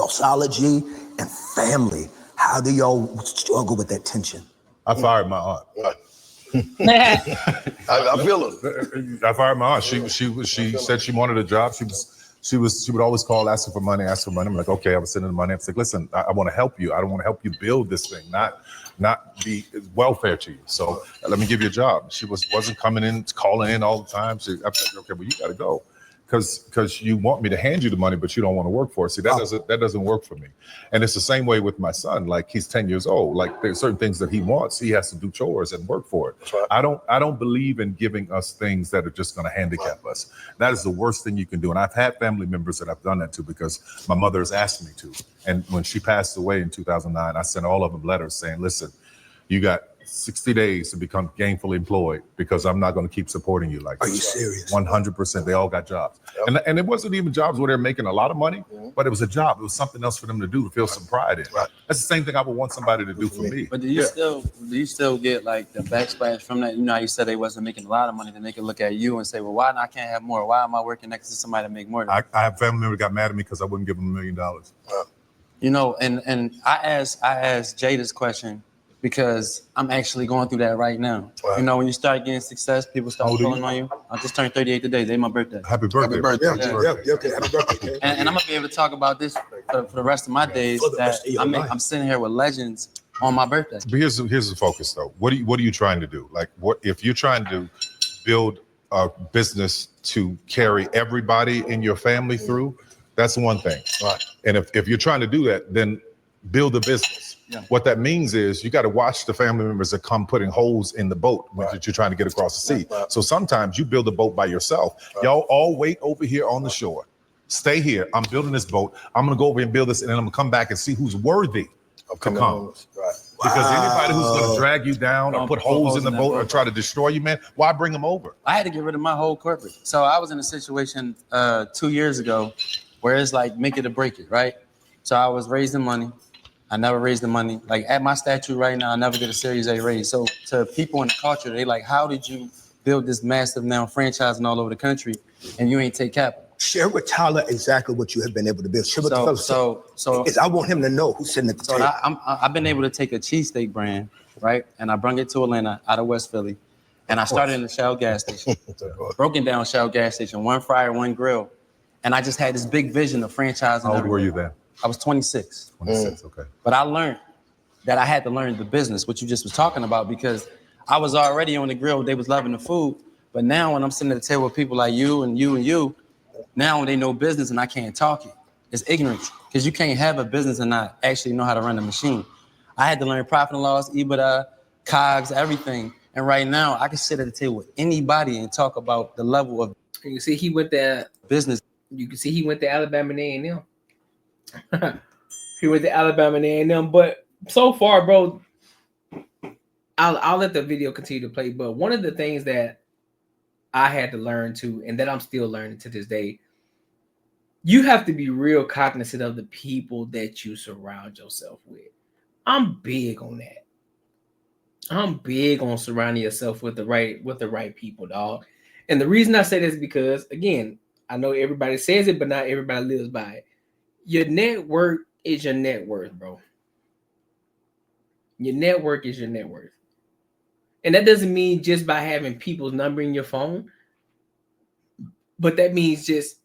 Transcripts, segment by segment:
doxology and family. How do y'all struggle with that tension? I fired my aunt. I feel it. I fired my aunt. She said she wanted a job. She would always call asking for money. I'm like, okay, I was sending the money. I was like, listen, I want to help you. I don't want to help you build this thing, not be welfare to you. So let me give you a job. She wasn't coming in, calling in all the time. I said, okay, well, you got to go. Because you want me to hand you the money, but you don't want to work for it. See, that doesn't work for me. And it's the same way with my son. Like, he's 10 years old. Like, there's certain things that he wants. He has to do chores and work for it. Right. I don't believe in giving us things that are just going to handicap us. That is the worst thing you can do. And I've had family members that I've done that to because my mother has asked me to. And when she passed away in 2009, I sent all of them letters saying, listen, you got 60 days to become gainfully employed because I'm not going to keep supporting you like this. Are you serious? 100%. They all got jobs. Yep. And it wasn't even jobs where they're making a lot of money, but it was a job. It was something else for them to do, to feel some pride in. Right. That's the same thing I would want somebody to do for me. But do you still get like the backsplash from that? You know how you said they wasn't making a lot of money, then they can look at you and say, well, why I can't have more? Why am I working next to somebody to make more? I have family members got mad at me because I wouldn't give them $1 million. You know, and I asked Jay this question because I'm actually going through that right now. Right. You know, when you start getting success, people start pulling on you. I just turned 38 today. Today's my birthday. Happy birthday. Happy birthday. Happy birthday. And I'm going to be able to talk about this for the rest of my days. I'm sitting here with legends on my birthday. But here's the focus, though. What are you trying to do? Like, what if you're trying to build a business to carry everybody in your family through? That's one thing. Right. And if you're trying to do that, then build a business. Yeah. What that means is you got to watch the family members that come putting holes in the boat that you're trying to get across the sea. Right. So sometimes you build a boat by yourself. Right. Y'all all wait over here on the shore. Stay here. I'm building this boat. I'm going to go over and build this, and then I'm going to come back and see who's worthy to come. Right. Because anybody who's going to drag you down or put holes in the boat or try to destroy you, man, why bring them over? I had to get rid of my whole corporate. So I was in a situation 2 years ago where it's like make it or break it, right? So I was raising money. I never raised the money. Like at my statue right now, I never did a Series A raise. So to people in the culture, they like, how did you build this massive now franchising all over the country and you ain't take capital? Share with Tyler exactly what you have been able to build. Share with the fellas. So I want him to know who's sitting at the table. I've been able to take a cheesesteak brand, right? And I brung it to Atlanta out of West Philly. And I started in the Shell gas station. Broken down Shell gas station, one fryer, one grill. And I just had this big vision of franchising. How old were you then? I was 26. 26, okay. But I learned that I had to learn the business, what you just was talking about, because I was already on the grill. They was loving the food. But now when I'm sitting at the table with people like you and you and you, now they know business and I can't talk it. It's ignorance because you can't have a business and not actually know how to run a machine. I had to learn profit and loss, EBITDA, COGS, everything. And right now I can sit at the table with anybody and talk about the level of. You see, he went to business. You can see he went to Alabama and A&M. He went to Alabama and A&M, but so far, bro, I'll let the video continue to play. But one of the things that I had to learn too, and that I'm still learning to this day, you have to be real cognizant of the people that you surround yourself with. I'm big on that. I'm big on surrounding yourself with the right people, dog. And the reason I say this is because, again, I know everybody says it, but not everybody lives by it. Your network is your net worth, bro. Your network is your net worth. And that doesn't mean just by having people's number in your phone, but that means just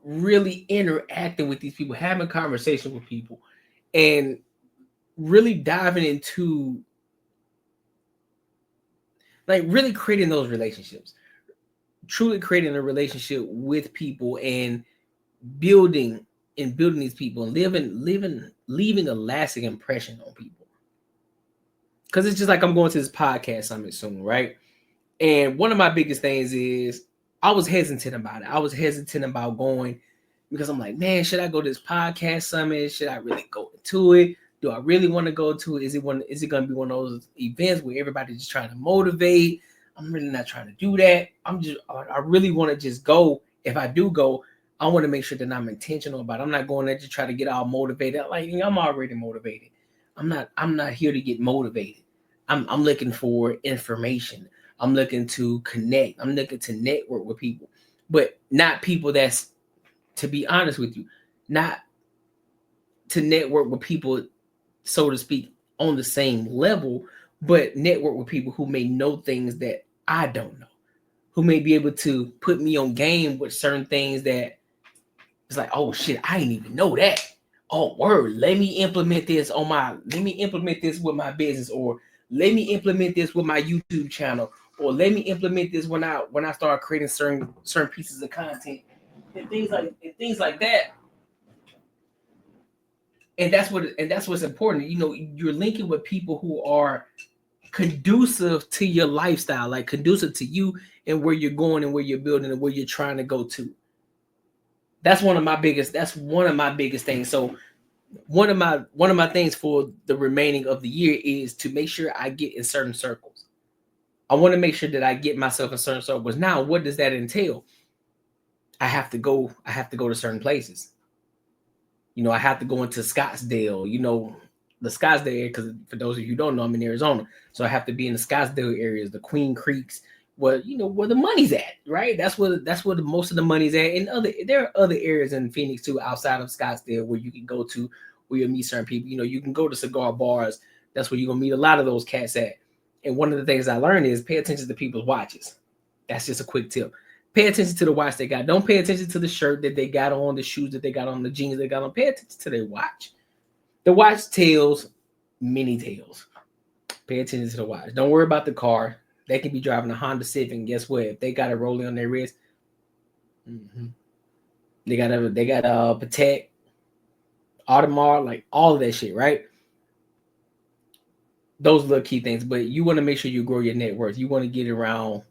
really interacting with these people, having conversation with people, and really diving into like really creating those relationships, truly creating a relationship with people and building these people and leaving a lasting impression on people. Because it's just like I'm going to this podcast summit soon, right? And one of my biggest things is I was hesitant about it. I was hesitant about going because I'm like, man, should I go to this podcast summit? Should I really go to it? Do I really want to go to it? Is it going to be one of those events where everybody's just trying to motivate? I'm really not trying to do that. I really want to just go. If I do go, I want to make sure that I'm intentional about it. I'm not going there to try to get all motivated. Like, I'm already motivated. I'm not here to get motivated. I'm looking for information. I'm looking to connect. I'm looking to network with people, but not people that's, to be honest with you, not to network with people, so to speak, on the same level, but network with people who may know things that I don't know, who may be able to put me on game with certain things that it's like, oh shit, I didn't even know that. Oh word, let me implement this with my business, or let me implement this with my YouTube channel, or let me implement this when I start creating certain pieces of content and things like that. And that's what's important. You know, you're linking with people who are conducive to your lifestyle, like conducive to you and where you're going and where you're building and where you're trying to go to. That's one of my biggest things. So one of my things for the remaining of the year is to make sure I get in certain circles. I want to make sure that I get myself in certain circles. Now, what does that entail? I have to go to certain places. You know, I have to go into Scottsdale, you know, the Scottsdale area, because for those of you who don't know, I'm in Arizona. So I have to be in the Scottsdale areas, the Queen Creeks, where the money's at, right? That's where most of the money's at. And there are other areas in Phoenix too, outside of Scottsdale, where you can go to, where you'll meet certain people. You know, you can go to cigar bars. That's where you're gonna meet a lot of those cats at. And one of the things I learned is pay attention to people's watches. That's just a quick tip. Pay attention to the watch they got. Don't pay attention to the shirt that they got on, the shoes that they got on, the jeans they got on. Pay attention to their watch. The watch tells many tales. Pay attention to the watch. Don't worry about the car. They can be driving a Honda Civic, and guess what? If they got a rolling on their wrist, they got a Patek, Audemars, like all of that shit, right? Those are the key things. But you want to make sure you grow your net worth. You want to get around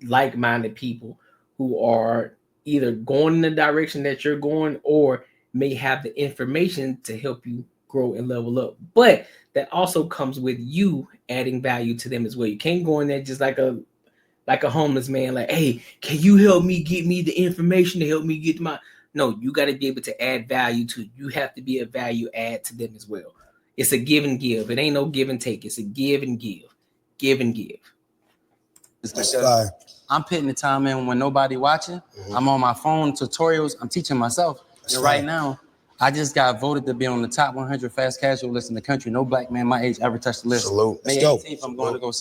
like-minded people who are either going in the direction that you're going or may have the information to help you grow and level up. But that also comes with you adding value to them as well. You can't go in there just like a homeless man, like, hey, can you help me get me the information to help me get my... No, you got to be able to add value to it. You have to be a value add to them as well. It's a give and give. It ain't no give and take. It's a give and give. Give and give. That's fine. I'm putting the time in when nobody watching. I'm on my phone tutorials. I'm teaching myself. That's and right. Right now, I just got voted to be on the top 100 fast casual list in the country. No black man my age ever touched the list. Salute. May Let's go. 18th, I'm going to go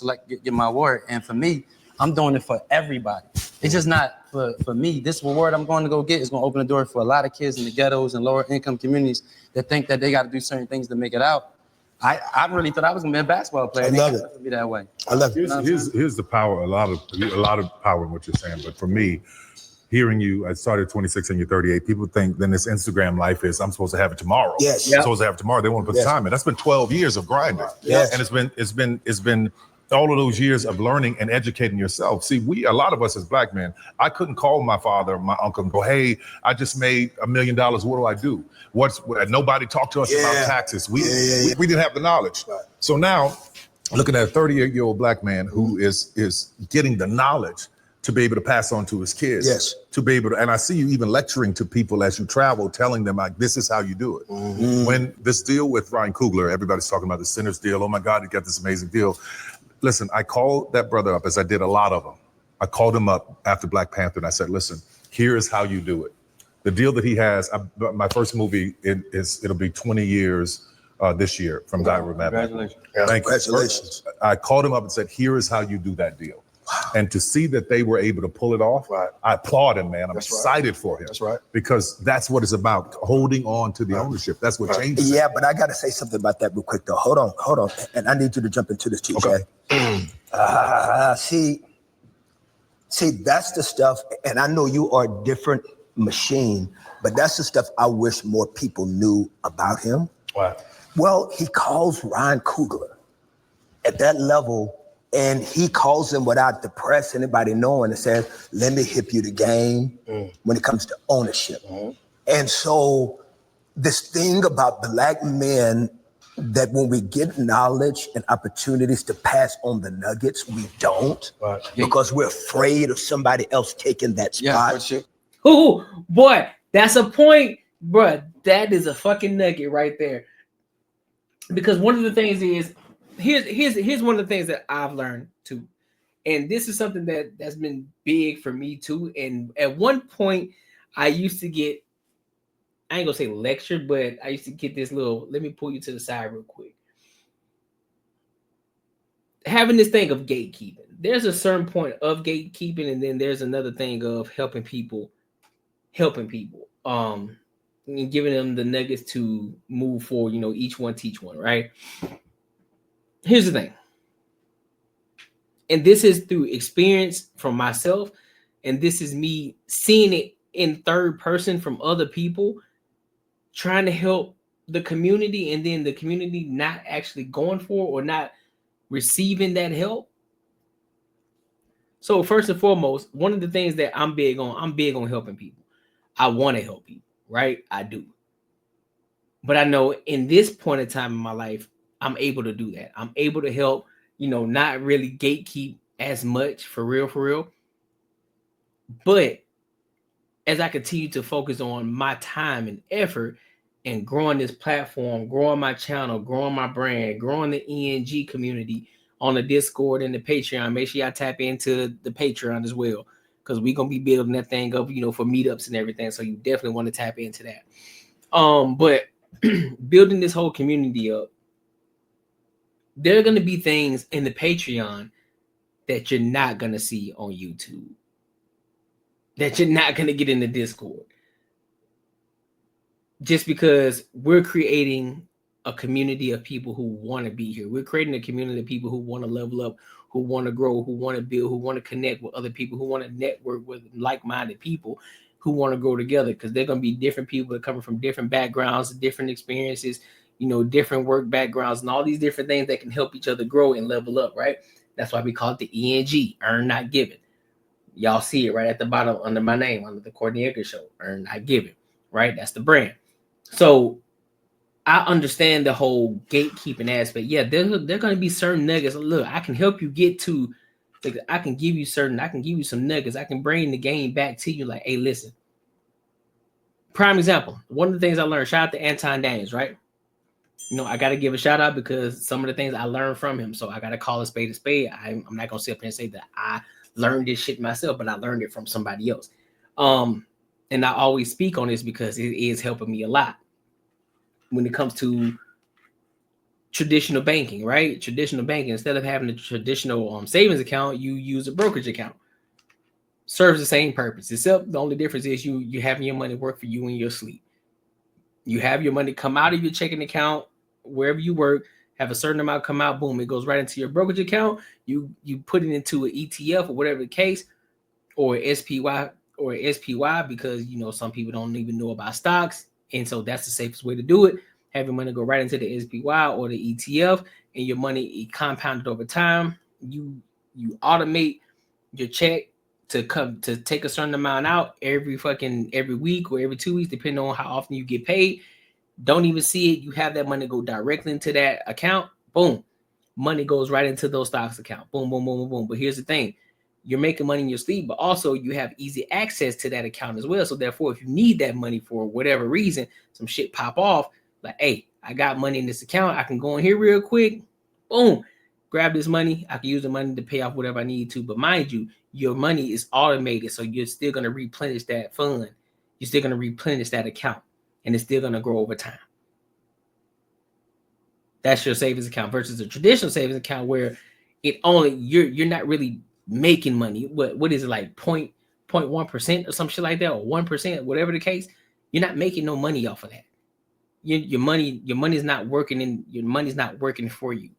get my award. And for me, I'm doing it for everybody. It's just not for me. This award I'm going to go get is going to open the door for a lot of kids in the ghettos and lower income communities that think that they got to do certain things to make it out. I really thought I was gonna be a basketball player. I love it. To be that way. I love it. Here's the power. A lot of power in what you're saying. But for me, hearing you, I started 26 and you're 38. People think then this Instagram life is I'm supposed to have it tomorrow. Yes. I'm supposed to have it tomorrow. They want to put Yes. the time in. That's been 12 years of grinding. Yes. And it's been all of those years of learning and educating yourself. See, a lot of us as black men, I couldn't call my father or my uncle and go, hey, I just made $1 million. What do I do? Nobody talked to us about taxes. We didn't have the knowledge. Right. So now, looking at a 38-year-old black man who is getting the knowledge to be able to pass on to his kids. Yes. To be able to, and I see you even lecturing to people as you travel, telling them like, this is how you do it. When this deal with Ryan Coogler, everybody's talking about the Sinners deal. Oh my God, he got this amazing deal. Listen, I called that brother up, as I did a lot of them. I called him up after Black Panther and I said, listen, here is how you do it. The deal that he has, my first movie, it'll be 20 years this year from Guy Ritchie. Congratulations. Thank you. Congratulations. I called him up and said, here is how you do that deal. And to see that they were able to pull it off, I applaud him, man. I'm excited for him. That's right. Because that's what it's about, holding on to the ownership. That's what changes. Yeah, but I got to say something about that real quick, though. Hold on. And I need you to jump into this, TJ. See, that's the stuff, and I know you are a different machine, but that's the stuff I wish more people knew about him. Wow. Well, he calls Ryan Coogler at that level, and he calls him without the press, anybody knowing, and says, let me hip you the game when it comes to ownership. And so this thing about black men, that when we get knowledge and opportunities to pass on the nuggets, we don't, because we're afraid of somebody else taking that spot. Oh boy, that's a point, bro. That is a fucking nugget right there. Because one of the things is, here's one of the things that I've learned too, and this is something that's been big for me too. And at one point, I used to get I ain't gonna say lecture, but I used to get this little, let me pull you to the side real quick. Having this thing of gatekeeping. There's a certain point of gatekeeping, and then there's another thing of helping people, and giving them the nuggets to move forward, you know, each one teach one, right? Here's the thing. And this is through experience from myself, and this is me seeing it in third person from other people, trying to help the community, and then the community not actually going for or not receiving that help. So first and foremost, one of the things that I'm big on helping people. I want to help people, right? I do. But I know in this point in time in my life, I'm able to do that. I'm able to help, you know, not really gatekeep as much, for real. But as I continue to focus on my time and effort and growing this platform, growing my channel, growing my brand, growing the ENG community on the Discord and the Patreon, make sure y'all tap into the Patreon as well, because we're going to be building that thing up, you know, for meetups and everything. So you definitely want to tap into that. But building this whole community up, there are going to be things in the Patreon that you're not going to see on YouTube, that you're not going to get in the Discord, just because we're creating a community of people who want to be here. We're creating a community of people who want to level up, who want to grow, who want to build, who want to connect with other people, who want to network with like-minded people who want to grow together, because they're going to be different people that coming from different backgrounds, different experiences, you know, different work backgrounds, and all these different things that can help each other grow and level up, right? That's why we call it the ENG, Earn Not Given. Y'all see it right at the bottom under my name, under the Courtnee Edgar Show, Earn Not Given, right? That's the brand. So I understand the whole gatekeeping aspect. Yeah, there are going to be certain nuggets. Look, I can help you get to, like, I can give you some nuggets. I can bring the game back to you like, hey, listen. Prime example, one of the things I learned, shout out to Anton Daniels, right? You know, I got to give a shout out because some of the things I learned from him. So I got to call a spade a spade. I'm not going to sit up here and say that I learned this shit myself, but I learned it from somebody else. And I always speak on this because it is helping me a lot when it comes to traditional banking, right? Traditional banking, instead of having a traditional savings account, you use a brokerage account. Serves the same purpose, except the only difference is you having your money work for you in your sleep. You have your money come out of your checking account wherever you work, have a certain amount come out, boom, it goes right into your brokerage account. You put it into an ETF or whatever the case, or SPY because, you know, some people don't even know about stocks, and so that's the safest way to do it. Have your money go right into the SPY or the ETF, and your money compounded over time. You automate your check to come to take a certain amount out every week or every 2 weeks, depending on how often you get paid. Don't even see it. You have that money go directly into that account. Boom. Money goes right into those stocks account. Boom, boom, boom, boom, boom. But here's the thing. You're making money in your sleep, but also you have easy access to that account as well. So therefore, if you need that money for whatever reason, some shit pop off, like, hey, I got money in this account. I can go in here real quick. Boom. Grab this money. I can use the money to pay off whatever I need to. But mind you, your money is automated. So you're still going to replenish that fund. You're still going to replenish that account. And it's still going to grow over time. That's your savings account versus a traditional savings account where it only you're not really making money. What is it, like 0.1% or some shit like that, or 1%, whatever the case? You're not making no money off of that. Your money's not working, and your money's not working for you.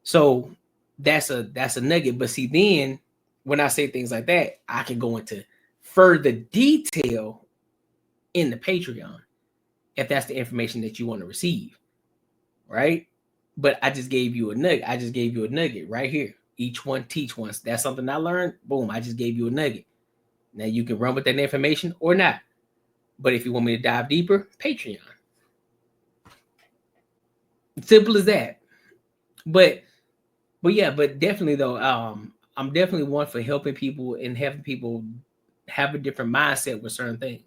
So that's a nugget. But see, then when I say things like that, I can go into further detail in the Patreon if that's the information that you want to receive, right? But I just gave you a nugget. Right here. Each one teach one. That's something I learned. Boom, I just gave you a nugget. Now you can run with that information or not. But if you want me to dive deeper, Patreon. Simple as that. But definitely though, I'm definitely one for helping people and having people have a different mindset with certain things.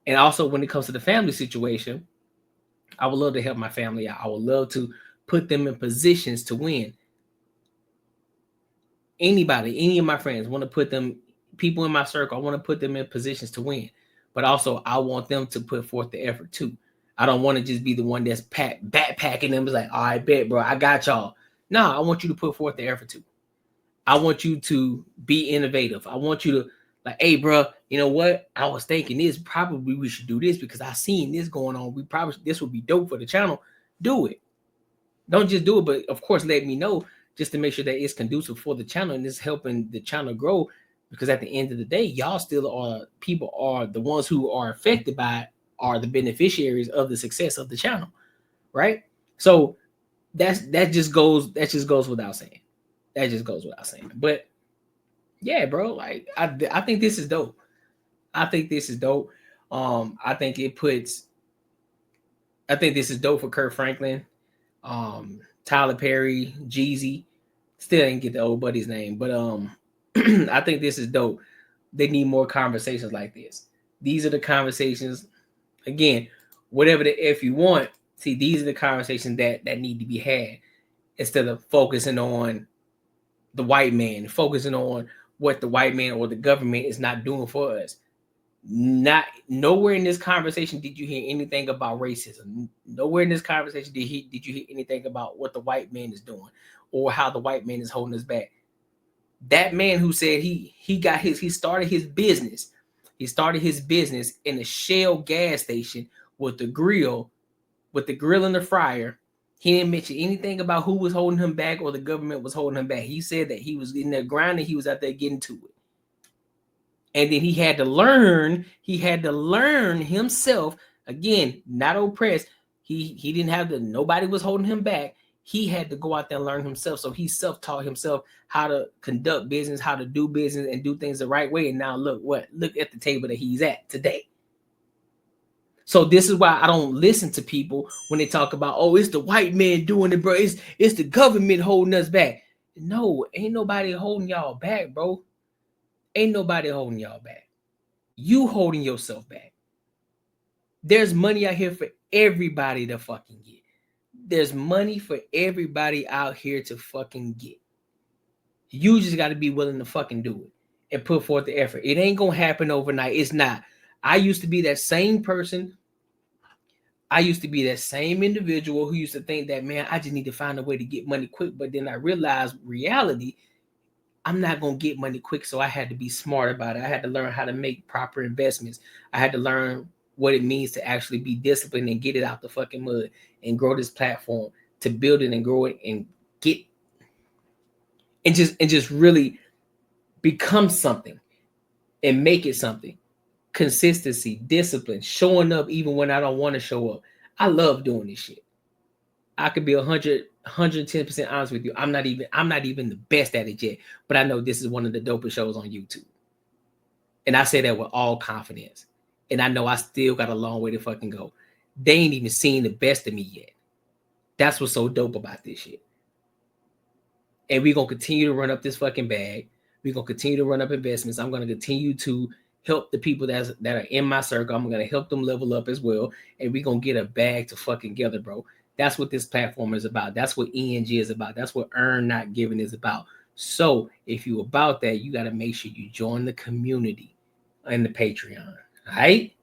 And also when it comes to the family situation, I would love to help my family out. I would love to put them in positions to win. Any of my friends want to put them, people in my circle, I want to put them in positions to win. but also I want them to put forth the effort too. I don't want to just be the one that's backpacking them. It's like, all right, bet, bro, I got y'all. No, I want you to put forth the effort too. I want you to be innovative. I want you to like, hey, bro, you know what? I was thinking this. Probably we should do this because I seen this going on. This would be dope for the channel. Do it. Don't just do it, but of course, let me know just to make sure that it's conducive for the channel and it's helping the channel grow. Because at the end of the day, y'all still are people are the ones who are affected by it, are the beneficiaries of the success of the channel, right? So that just goes without saying. That just goes without saying. But yeah, bro, like I think this is dope. I think this is dope. I think this is dope for Kirk Franklin, Tyler Perry, Jeezy. Still didn't get the old buddy's name, but I think this is dope. They need more conversations like this. These are the conversations. Again, whatever the F you want. See, these are the conversations that need to be had instead of focusing on the white man, focusing on what the white man or the government is not doing for us. Nowhere in this conversation did you hear anything about racism. Nowhere in this conversation did you hear anything about what the white man is doing or how the white man is holding us back. That man who said he started his business. He started his business in a Shell gas station with the grill and the fryer. He didn't mention anything about who was holding him back or the government was holding him back. He said that he was in there grinding. He was out there getting to it. And then he had to learn himself, again, not oppressed. He didn't have nobody was holding him back. He had to go out there and learn himself. So he self-taught himself how to conduct business, how to do business and do things the right way. And now look at the table that he's at today. So this is why I don't listen to people when they talk about, oh, it's the white man doing it, bro. It's the government holding us back. No, ain't nobody holding y'all back, bro. Ain't nobody holding y'all back. You holding yourself back. There's money out here for everybody to fucking get. There's money for everybody out here to fucking get. You just got to be willing to fucking do it and put forth the effort. It ain't going to happen overnight. It's not. I used to be that same person. I used to be that same individual who used to think that, man, I just need to find a way to get money quick. But then I realized reality, I'm not going to get money quick. So I had to be smart about it. I had to learn how to make proper investments. I had to learn what it means to actually be disciplined and get it out the fucking mud and grow this platform, to build it and grow it and get and just really become something and make it something. Consistency, discipline, showing up even when I don't want to show up. I love doing this shit. I could be 110% honest with you. I'm not even the best at it yet, but I know this is one of the dopest shows on YouTube. And I say that with all confidence. And I know I still got a long way to fucking go. They ain't even seen the best of me yet. That's what's so dope about this shit. And we're going to continue to run up this fucking bag. We're going to continue to run up investments. I'm going to continue to help the people that are in my circle. I'm going to help them level up as well. And we're going to get a bag to fucking together, bro. That's what this platform is about. That's what ENG is about. That's what Earn Not Giving is about. So if you about that, you got to make sure you join the community and the Patreon. All right?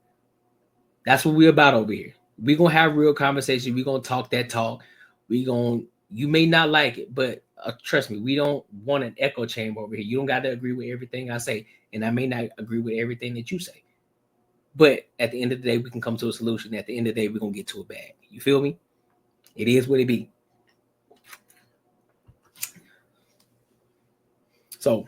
That's what we're about over here. We're going to have real conversation. We're going to talk that talk. You may not like it, but trust me, we don't want an echo chamber over here. You don't got to agree with everything I say, and I may not agree with everything that you say. But at the end of the day, we can come to a solution. At the end of the day, we're going to get to a bag. You feel me? It is what it be. So